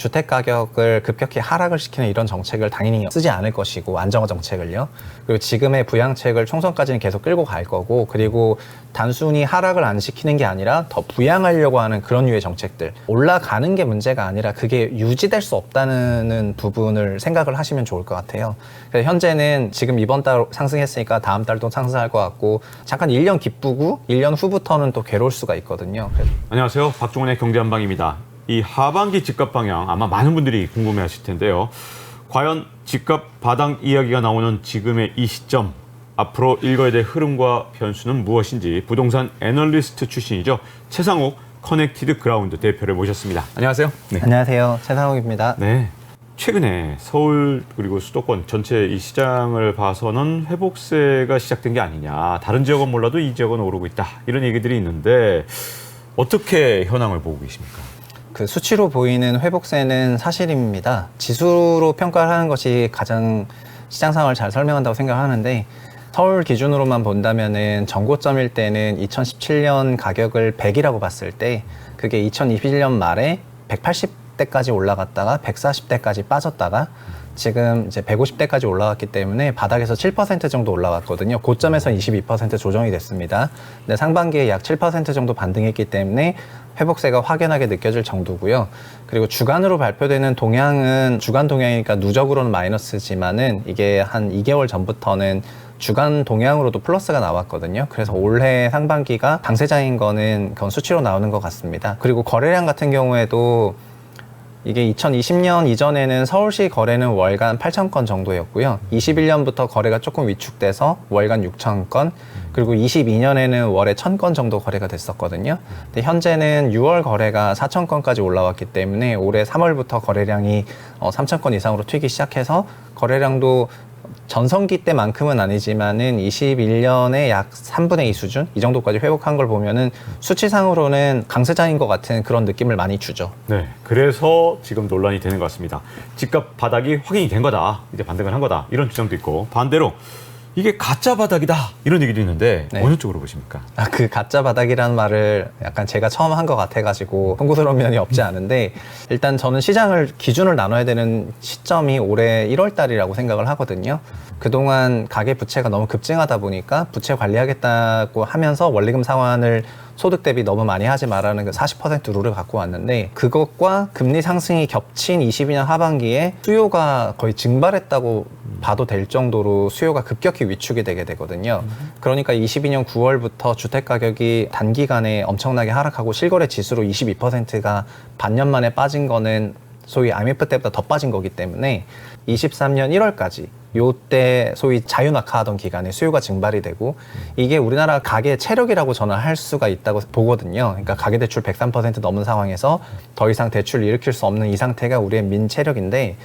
주택 가격을 급격히 하락을 시키는 이런 정책을 당연히 쓰지 않을 것이고, 안정화 정책을요. 그리고 지금의 부양책을 총선까지는 계속 끌고 갈 거고, 그리고 단순히 하락을 안 시키는 게 아니라 더 부양하려고 하는 그런 류의 정책들, 올라가는 게 문제가 아니라 그게 유지될 수 없다는 부분을 생각을 하시면 좋을 것 같아요. 그래서 현재는 지금 이번 달 상승했으니까 다음 달도 상승할 것 같고, 잠깐 1년 기쁘고 1년 후부터는 또 괴로울 수가 있거든요. 안녕하세요. 박종훈의 경제한방입니다. 이 하반기 집값 방향 아마 많은 분들이 궁금해하실 텐데요. 과연 집값 바닥 이야기가 나오는 지금의 이 시점, 앞으로 읽어야 될 흐름과 변수는 무엇인지 부동산 애널리스트 출신이죠. 최상욱 커넥티드 그라운드 대표를 모셨습니다. 안녕하세요. 네. 안녕하세요. 최상욱입니다. 네. 최근에 서울 그리고 수도권 전체 이 시장을 봐서는 회복세가 시작된 게 아니냐. 다른 지역은 몰라도 이 지역은 오르고 있다. 이런 얘기들이 있는데 어떻게 현황을 보고 계십니까? 그 수치로 보이는 회복세는 사실입니다. 지수로 평가를 하는 것이 가장 시장 상황을 잘 설명한다고 생각하는데, 서울 기준으로만 본다면은 전고점일 때는 2017년 가격을 100이라고 봤을 때 그게 2021년 말에 180대까지 올라갔다가 140대까지 빠졌다가 지금 이제 150대까지 올라갔기 때문에 바닥에서 7% 정도 올라왔거든요. 고점에서 22% 조정이 됐습니다. 근데 상반기에 약 7% 정도 반등했기 때문에 회복세가 확연하게 느껴질 정도고요. 그리고 주간으로 발표되는 동향은 주간 동향이니까 누적으로는 마이너스지만은 이게 한 2개월 전부터는 주간 동향으로도 플러스가 나왔거든요. 그래서 올해 상반기가 강세장인 거는 그건 수치로 나오는 것 같습니다. 그리고 거래량 같은 경우에도 이게 2020년 이전에는 서울시 거래는 월간 8,000건 정도였고요. 21년부터 거래가 조금 위축돼서 월간 6,000건, 그리고 22년에는 월에 1,000건 정도 거래가 됐었거든요. 근데 현재는 6월 거래가 4,000건까지 올라왔기 때문에 올해 3월부터 거래량이 3,000건 이상으로 튀기 시작해서 거래량도 전성기 때만큼은 아니지만은 21년에 약 3분의 2 수준? 이 정도까지 회복한 걸 보면은 수치상으로는 강세장인 것 같은 그런 느낌을 많이 주죠. 네, 그래서 지금 논란이 되는 것 같습니다. 집값 바닥이 확인이 된 거다. 이제 반등을 한 거다. 이런 주장도 있고, 반대로 이게 가짜 바닥이다. 이런 얘기도 있는데 네. 어느 쪽으로 보십니까? 그 가짜 바닥이라는 말을 약간 제가 처음 한 것 같아가지고 송구스러운 면이 없지 않은데, 일단 저는 시장을 기준을 나눠야 되는 시점이 올해 1월 달이라고 생각을 하거든요. 그동안 가계부채가 너무 급증하다 보니까 부채 관리하겠다고 하면서 원리금 상환을 소득 대비 너무 많이 하지 말라는 그 40% 룰을 갖고 왔는데, 그것과 금리 상승이 겹친 22년 하반기에 수요가 거의 증발했다고 봐도 될 정도로 수요가 급격히 위축이 되게 되거든요. 그러니까 22년 9월부터 주택 가격이 단기간에 엄청나게 하락하고 실거래 지수로 22%가 반년 만에 빠진 거는 소위 IMF 때보다 더 빠진 거기 때문에 23년 1월까지 요때 소위 자유낙하하던 기간에 수요가 증발이 되고, 이게 우리나라 가계 체력이라고 저는 할 수가 있다고 보거든요. 그러니까 가계대출 103% 넘은 상황에서 더 이상 대출을 일으킬 수 없는 이 상태가 우리의 민체력인데,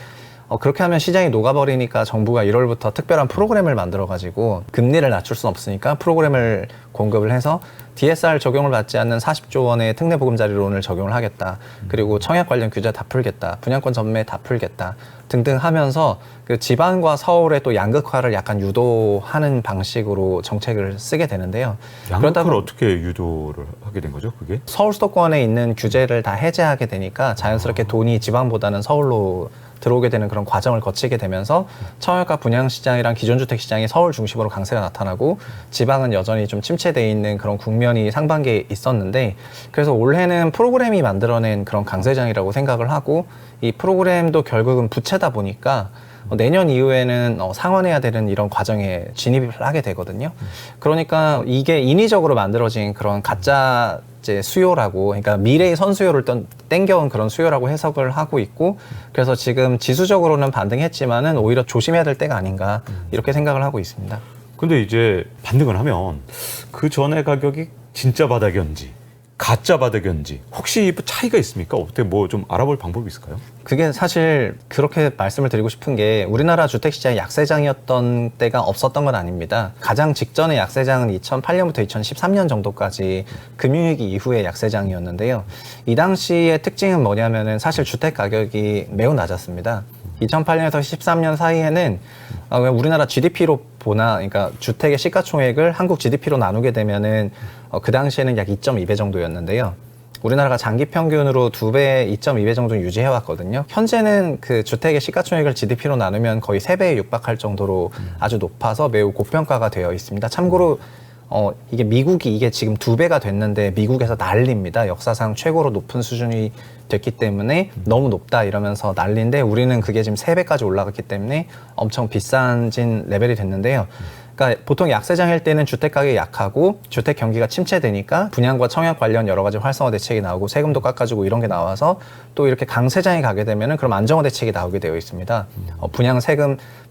그렇게 하면 시장이 녹아버리니까 정부가 1월부터 특별한 프로그램을 만들어가지고 금리를 낮출 수는 없으니까 프로그램을 공급을 해서 DSR 적용을 받지 않는 40조 원의 특례보금자리론을 적용을 하겠다. 그리고 청약 관련 규제 다 풀겠다. 분양권 전매 다 풀겠다. 등등 하면서 그 지방과 서울의 또 양극화를 약간 유도하는 방식으로 정책을 쓰게 되는데요. 양극화를 어떻게 유도를 하게 된 거죠, 그게? 서울 수도권에 있는 규제를 다 해제하게 되니까 자연스럽게 돈이 지방보다는 서울로 들어오게 되는 그런 과정을 거치게 되면서 청약과 분양시장이랑 기존주택 시장이 서울 중심으로 강세가 나타나고, 지방은 여전히 좀 침체되어 있는 그런 국면이 상반기에 있었는데, 그래서 올해는 프로그램이 만들어낸 그런 강세장이라고 생각을 하고, 이 프로그램도 결국은 부채다 보니까 내년 이후에는 상환해야 되는 이런 과정에 진입을 하게 되거든요. 그러니까 이게 인위적으로 만들어진 그런 가짜 이제 수요라고, 그러니까 미래의 선수요를 땡겨온 그런 수요라고 해석을 하고 있고, 그래서 지금 지수적으로는 반등했지만은 오히려 조심해야 될 때가 아닌가, 이렇게 생각을 하고 있습니다. 근데 이제 반등을 하면 그 전에 가격이 진짜 바닥이었는지 가짜 바닥이었는지 혹시 차이가 있습니까? 어떻게 뭐 좀 알아볼 방법이 있을까요? 그게 사실 그렇게 말씀을 드리고 싶은 게, 우리나라 주택시장이 약세장이었던 때가 없었던 건 아닙니다. 가장 직전의 약세장은 2008년부터 2013년 정도까지 금융위기 이후의 약세장이었는데요. 이 당시의 특징은 뭐냐면은 사실 주택 가격이 매우 낮았습니다. 2008년에서 13년 사이에는 우리나라 GDP로 보나, 그러니까 주택의 시가총액을 한국 GDP로 나누게 되면은 그 당시에는 약 2.2배 정도였는데요. 우리나라가 장기 평균으로 2배, 2.2배 정도 유지해 왔거든요. 현재는 그 주택의 시가총액을 GDP로 나누면 거의 3배에 육박할 정도로 아주 높아서 매우 고평가가 되어 있습니다. 참고로 이게 미국이 이게 지금 2배가 됐는데 미국에서 난립니다. 역사상 최고로 높은 수준이 됐기 때문에 너무 높다 이러면서 난리인데 우리는 그게 지금 3배까지 올라갔기 때문에 엄청 비싼진 레벨이 됐는데요. 그러니까 보통 약세장일 때는 주택 가격이 약하고 주택 경기가 침체되니까 분양과 청약 관련 여러 가지 활성화 대책이 나오고 세금도 깎아주고 이런 게 나와서 또 이렇게 강세장이 가게 되면은 그럼 안정화 대책이 나오게 되어 있습니다.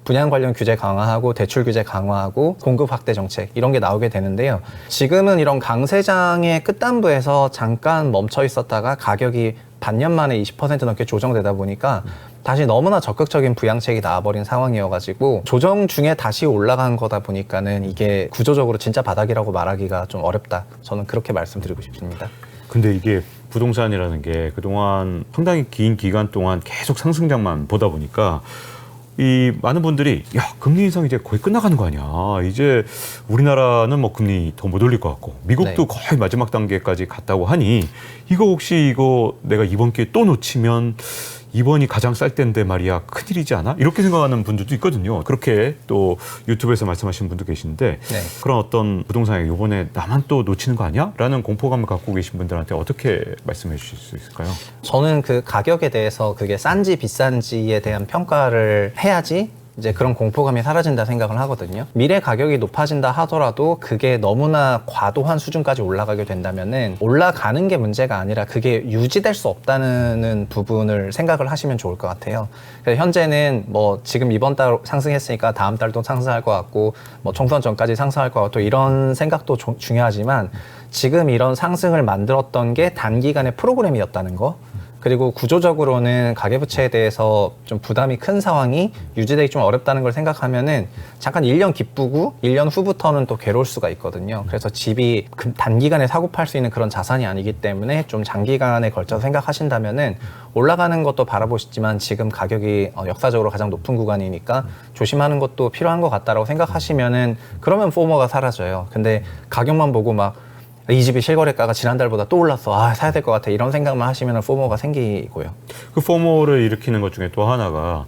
분양 관련 규제 강화하고 대출 규제 강화하고 공급 확대 정책 이런 게 나오게 되는데요. 지금은 이런 강세장의 끝단부에서 잠깐 멈춰 있었다가 가격이 반년 만에 20% 넘게 조정되다 보니까 다시 너무나 적극적인 부양책이 나와버린 상황이어가지고 조정 중에 다시 올라간 거다 보니까는 이게 구조적으로 진짜 바닥이라고 말하기가 좀 어렵다. 저는 그렇게 말씀드리고 싶습니다. 근데 이게 부동산이라는 게 그동안 상당히 긴 기간 동안 계속 상승장만 보다 보니까 이 많은 분들이 야 금리 인상 이제 거의 끝나가는 거 아니야. 이제 우리나라는 뭐 금리 더 못 올릴 것 같고 미국도 네. 거의 마지막 단계까지 갔다고 하니 이거 내가 이번 기회에 또 놓치면 이번이 가장 쌀 때인데 말이야 큰일이지 않아? 이렇게 생각하는 분들도 있거든요. 그렇게 또 유튜브에서 말씀하시는 분도 계신데 네. 그런 어떤 부동산에 이번에 나만 또 놓치는 거 아니야? 라는 공포감을 갖고 계신 분들한테 어떻게 말씀해 주실 수 있을까요? 저는 그 가격에 대해서 그게 싼지 비싼지에 대한 평가를 해야지 이제 그런 공포감이 사라진다 생각을 하거든요. 미래 가격이 높아진다 하더라도 그게 너무나 과도한 수준까지 올라가게 된다면은 올라가는 게 문제가 아니라 그게 유지될 수 없다는 부분을 생각을 하시면 좋을 것 같아요. 그래서 현재는 뭐 지금 이번 달 상승했으니까 다음 달도 상승할 것 같고 뭐 총선 전까지 상승할 것 같고 이런 생각도 중요하지만 지금 이런 상승을 만들었던 게 단기간의 프로그램이었다는 거. 그리고 구조적으로는 가계부채에 대해서 좀 부담이 큰 상황이 유지되기 좀 어렵다는 걸 생각하면은 잠깐 1년 기쁘고 1년 후부터는 또 괴로울 수가 있거든요. 그래서 집이 단기간에 사고 팔 수 있는 그런 자산이 아니기 때문에 좀 장기간에 걸쳐서 생각하신다면은 올라가는 것도 바라보시지만 지금 가격이 역사적으로 가장 높은 구간이니까 조심하는 것도 필요한 것 같다라고 생각하시면은 그러면 포머가 사라져요. 근데 가격만 보고 막 이 집이 실거래가가 지난달보다 또 올랐어. 아, 사야 될 것 같아. 이런 생각만 하시면 포모가 생기고요. 그 포모를 일으키는 것 중에 또 하나가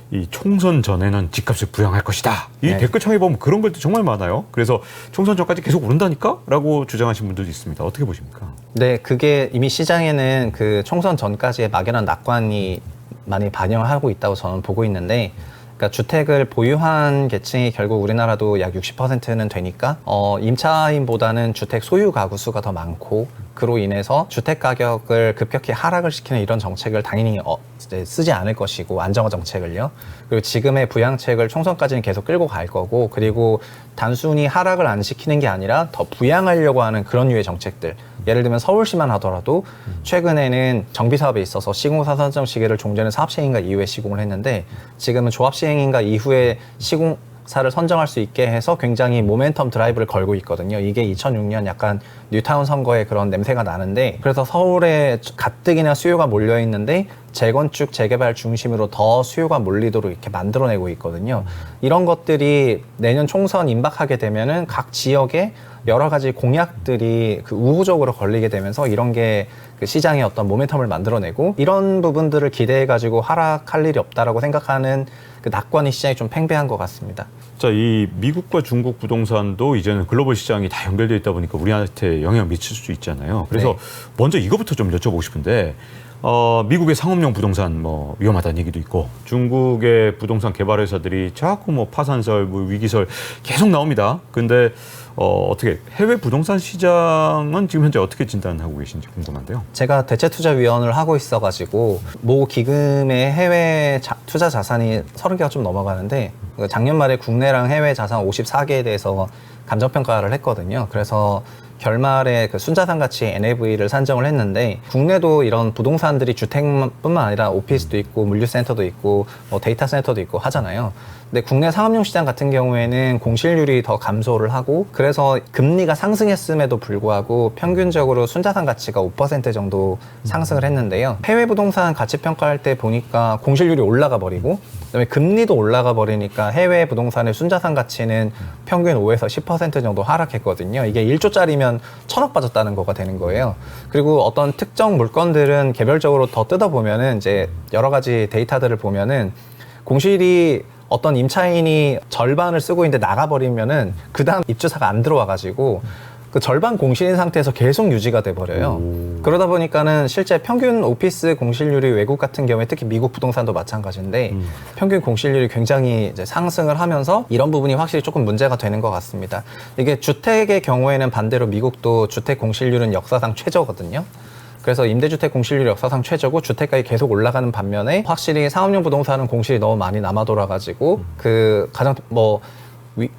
이 총선 전에는 집값을 부양할 것이다. 이 네. 댓글창에 보면 그런 글도 정말 많아요. 그래서 총선 전까지 계속 오른다니까? 라고 주장하신 분들도 있습니다. 어떻게 보십니까? 네, 그게 이미 시장에는 그 총선 전까지의 막연한 낙관이 많이 반영하고 있다고 저는 보고 있는데 그러니까 주택을 보유한 계층이 결국 우리나라도 약 60%는 되니까 임차인보다는 주택 소유 가구 수가 더 많고 그로 인해서 주택 가격을 급격히 하락을 시키는 이런 정책을 당연히 이제 쓰지 않을 것이고 안정화 정책을요. 그리고 지금의 부양책을 총선까지는 계속 끌고 갈 거고 그리고 단순히 하락을 안 시키는 게 아니라 더 부양하려고 하는 그런 류의 정책들. 예를 들면 서울시만 하더라도 최근에는 정비 사업에 있어서 시공사 선정 시기를 종전에 사업시행인가 이후에 시공을 했는데 지금은 조합시행인가 이후에 시공사를 선정할 수 있게 해서 굉장히 모멘텀 드라이브를 걸고 있거든요. 이게 2006년 약간 뉴타운 선거의 그런 냄새가 나는데 그래서 서울에 가뜩이나 수요가 몰려 있는데 재건축, 재개발 중심으로 더 수요가 몰리도록 이렇게 만들어내고 있거든요. 이런 것들이 내년 총선 임박하게 되면은 각 지역에 여러 가지 공약들이 그 우호적으로 걸리게 되면서 이런 게 그 시장의 어떤 모멘텀을 만들어내고 이런 부분들을 기대해가지고 하락할 일이 없다라고 생각하는 그 낙관이 시장이 좀 팽배한 것 같습니다. 자, 이 미국과 중국 부동산도 이제는 글로벌 시장이 다 연결되어 있다 보니까 우리한테 영향을 미칠 수 있잖아요. 그래서 네. 먼저 이거부터 좀 여쭤보고 싶은데 미국의 상업용 부동산 뭐 위험하다는 얘기도 있고 중국의 부동산 개발 회사들이 자꾸 뭐 파산설, 뭐 위기설 계속 나옵니다. 근데 어떻게 해외 부동산 시장은 지금 현재 어떻게 진단하고 계신지 궁금한데요. 제가 대체투자위원을 하고 있어가지고 모 기금의 해외 투자 자산이 30개가 좀 넘어가는데 작년 말에 국내랑 해외 자산 54개에 대해서 감정평가를 했거든요. 그래서 결말에 그 순자산 가치 NAV를 산정을 했는데 국내도 이런 부동산들이 주택뿐만 아니라 오피스도 있고 물류센터도 있고 뭐 데이터 센터도 있고 하잖아요. 근데 국내 상업용 시장 같은 경우에는 공실률이 더 감소를 하고 그래서 금리가 상승했음에도 불구하고 평균적으로 순자산 가치가 5% 정도 상승을 했는데요. 해외 부동산 가치 평가할 때 보니까 공실률이 올라가 버리고 그다음에 금리도 올라가 버리니까 해외 부동산의 순자산 가치는 평균 5에서 10% 정도 하락했거든요. 이게 1조짜리면 보면 1,000억 빠졌다는 거가 되는 거예요. 그리고 어떤 특정 물건들은 개별적으로 더 뜯어보면은 이제 여러 가지 데이터들을 보면은 공실이 어떤 임차인이 절반을 쓰고 있는데 나가버리면은 그 다음 입주사가 안 들어와가지고 그 절반 공실인 상태에서 계속 유지가 돼버려요. 그러다 보니까는 실제 평균 오피스 공실률이 외국 같은 경우에 특히 미국 부동산도 마찬가지인데 평균 공실률이 굉장히 이제 상승을 하면서 이런 부분이 확실히 조금 문제가 되는 것 같습니다. 이게 주택의 경우에는 반대로 미국도 주택 공실률은 역사상 최저거든요. 그래서 임대주택 공실률이 역사상 최저고 주택가격이 계속 올라가는 반면에 확실히 상업용 부동산은 공실이 너무 많이 남아 돌아가지고 그 가장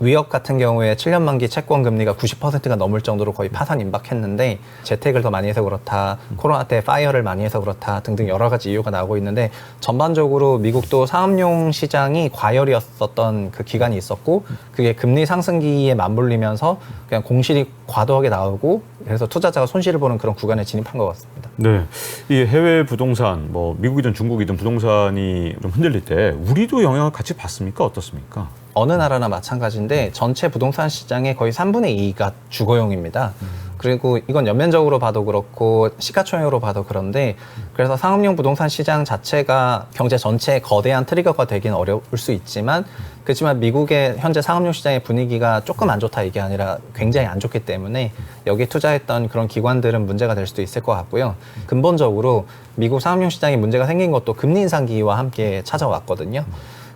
위협 같은 경우에 7년 만기 채권 금리가 90%가 넘을 정도로 거의 파산 임박했는데 재택을 더 많이 해서 그렇다, 코로나 때 파이어를 많이 해서 그렇다 등등 여러 가지 이유가 나오고 있는데 전반적으로 미국도 상업용 시장이 과열이었었던 그 기간이 있었고 그게 금리 상승기에 맞물리면서 그냥 공실이 과도하게 나오고 그래서 투자자가 손실을 보는 그런 구간에 진입한 것 같습니다. 네, 이 해외 부동산, 뭐 미국이든 중국이든 부동산이 좀 흔들릴 때 우리도 영향을 같이 받습니까? 어떻습니까? 어느 나라나 마찬가지인데 전체 부동산 시장의 거의 3분의 2가 주거용입니다. 그리고 이건 연면적으로 봐도 그렇고 시가총액으로 봐도 그런데 그래서 상업용 부동산 시장 자체가 경제 전체의 거대한 트리거가 되긴 어려울 수 있지만 그렇지만 미국의 현재 상업용 시장의 분위기가 조금 안 좋다 이게 아니라 굉장히 안 좋기 때문에 여기에 투자했던 그런 기관들은 문제가 될 수도 있을 것 같고요. 근본적으로 미국 상업용 시장에 문제가 생긴 것도 금리 인상기와 함께 찾아왔거든요.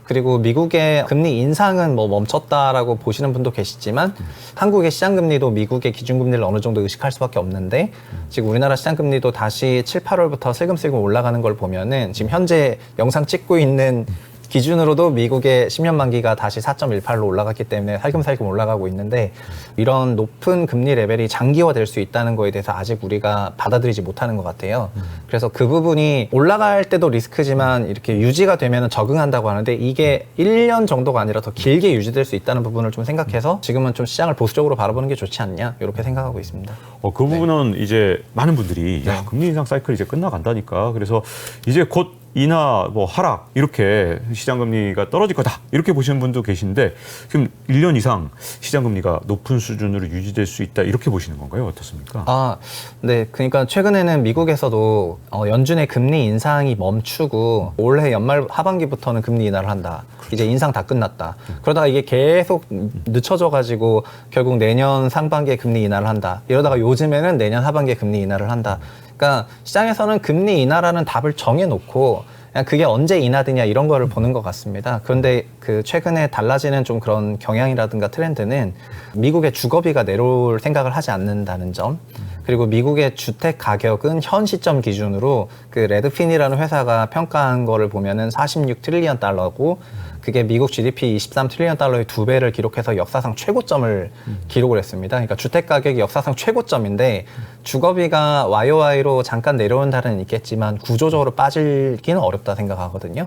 그리고 미국의 금리 인상은 뭐 멈췄다라고 보시는 분도 계시지만 한국의 시장금리도 미국의 기준금리를 어느 정도 의식할 수밖에 없는데 지금 우리나라 시장금리도 다시 7, 8월부터 슬금슬금 올라가는 걸 보면은 지금 현재 영상 찍고 있는 기준으로도 미국의 10년 만기가 다시 4.18로 올라갔기 때문에 살금살금 올라가고 있는데 이런 높은 금리 레벨이 장기화될 수 있다는 거에 대해서 아직 우리가 받아들이지 못하는 것 같아요. 그래서 그 부분이 올라갈 때도 리스크지만 이렇게 유지가 되면 적응한다고 하는데 이게 1년 정도가 아니라 더 길게 유지될 수 있다는 부분을 좀 생각해서 지금은 좀 시장을 보수적으로 바라보는 게 좋지 않냐 이렇게 생각하고 있습니다. 그 부분은 이제 많은 분들이 야, 금리 인상 사이클 이제 끝나간다니까 그래서 이제 곧 인하, 뭐 하락 이렇게 시장금리가 떨어질 거다 이렇게 보시는 분도 계신데 지금 1년 이상 시장금리가 높은 수준으로 유지될 수 있다 이렇게 보시는 건가요? 어떻습니까? 네. 그러니까 최근에는 미국에서도 연준의 금리 인상이 멈추고 올해 연말 하반기부터는 금리 인하를 한다. 이제 인상 다 끝났다. 그러다가 이게 계속 늦춰져가지고 결국 내년 상반기에 금리 인하를 한다. 이러다가 요즘에는 내년 하반기에 금리 인하를 한다. 그러니까 시장에서는 금리 인하라는 답을 정해놓고 그냥 그게 언제 인하되냐 이런 거를 보는 것 같습니다. 그런데 그 최근에 달라지는 좀 그런 경향이라든가 트렌드는 미국의 주거비가 내려올 생각을 하지 않는다는 점 그리고 미국의 주택 가격은 현 시점 기준으로 그 레드핀이라는 회사가 평가한 거를 보면은 46 트릴리언 달러고 그게 미국 GDP 23 트릴리언 달러의 2배를 기록해서 역사상 최고점을 기록을 했습니다. 그러니까 주택 가격이 역사상 최고점인데 주거비가 YOY로 잠깐 내려온 달은 있겠지만 구조적으로 빠지기는 어렵다 생각하거든요.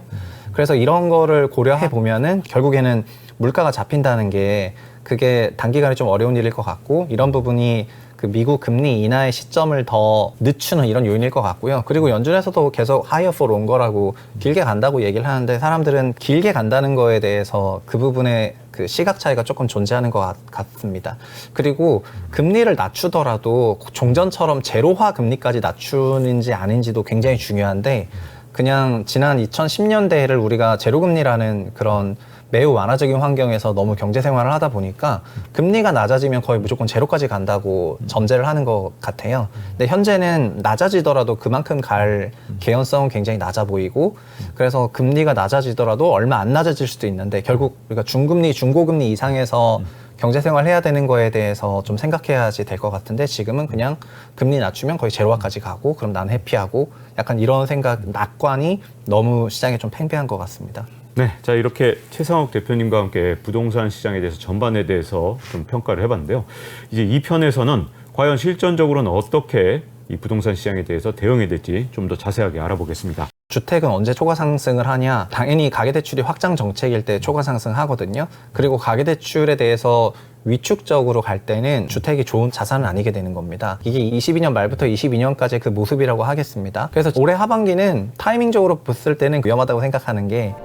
그래서 이런 거를 고려해 보면은 결국에는 물가가 잡힌다는 게 그게 단기간에 좀 어려운 일일 것 같고 이런 부분이 그 미국 금리 인하의 시점을 더 늦추는 이런 요인일 것 같고요. 그리고 연준에서도 계속 higher for longer라고 길게 간다고 얘기를 하는데 사람들은 길게 간다는 거에 대해서 그 부분에 그 시각 차이가 조금 존재하는 것 같습니다. 그리고 금리를 낮추더라도 종전처럼 제로화 금리까지 낮추는지 아닌지도 굉장히 중요한데 그냥 지난 2010년대를 우리가 제로금리라는 그런 매우 완화적인 환경에서 너무 경제 생활을 하다 보니까 금리가 낮아지면 거의 무조건 제로까지 간다고 전제를 하는 것 같아요. 근데 현재는 낮아지더라도 그만큼 갈 개연성은 굉장히 낮아 보이고 그래서 금리가 낮아지더라도 얼마 안 낮아질 수도 있는데 결국 우리가 중금리, 중고금리 이상에서 경제 생활 해야 되는 거에 대해서 좀 생각해야지 될 것 같은데 지금은 그냥 금리 낮추면 거의 제로화까지 가고 그럼 난 해피하고 약간 이런 생각, 낙관이 너무 시장에 좀 팽배한 것 같습니다. 네, 자 이렇게 최상욱 대표님과 함께 부동산 시장에 대해서 전반에 대해서 좀 평가를 해봤는데요. 이제 이 편에서는 과연 실전적으로는 어떻게 이 부동산 시장에 대해서 대응해야 될지 좀 더 자세하게 알아보겠습니다. 주택은 언제 초과 상승을 하냐? 당연히 가계대출이 확장 정책일 때 초과 상승하거든요. 그리고 가계대출에 대해서 위축적으로 갈 때는 주택이 좋은 자산은 아니게 되는 겁니다. 이게 22년 말부터 22년까지의 그 모습이라고 하겠습니다. 그래서 올해 하반기는 타이밍적으로 봤을 때는 위험하다고 생각하는 게